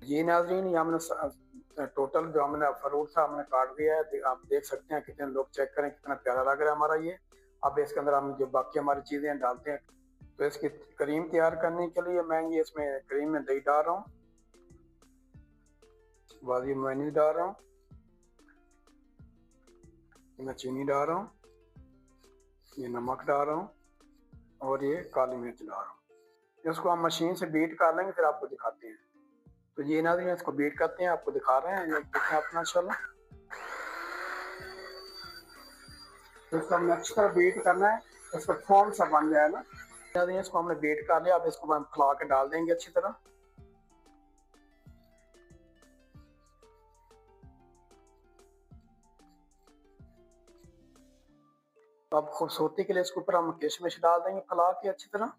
जी नाज़रीन, ये हमने टोटल जो हमने फ्रूट था हमने काट दिया है। आप देख सकते हैं कितने लोग, चेक करें कितना प्यारा लग रहा है हमारा ये। अब इसके अंदर हम जो बाकी हमारी चीज़ें डालते हैं। तो इसकी क्रीम तैयार करने के लिए मैं ये इसमें क्रीम में दही डाल रहा हूँ, वाली मेयोनीज डाल रहा हूँ, मैं चीनी डाल रहा हूँ, ये नमक डाल रहा हूँ और ये काली मिर्च डाल रहा हूँ। इसको हम मशीन से बीट कर लेंगे, फिर आपको दिखाते हैं। तो ये नाज़रीन इसको बीट करते हैं, आपको दिखा रहे हैं, ये देखें अपना इंशाल्लाह। तो इसको हमने अच्छी तरह बीट करना है, इसका फॉर्म सा बन जाए ना। नाज़रीन इसको हमने बीट कर लिया, अब इसको हम फैला के डाल देंगे अच्छी तरह। अब खूबसूरती के लिए इसके ऊपर हम किशमिश डाल देंगे फैला के अच्छी तरह।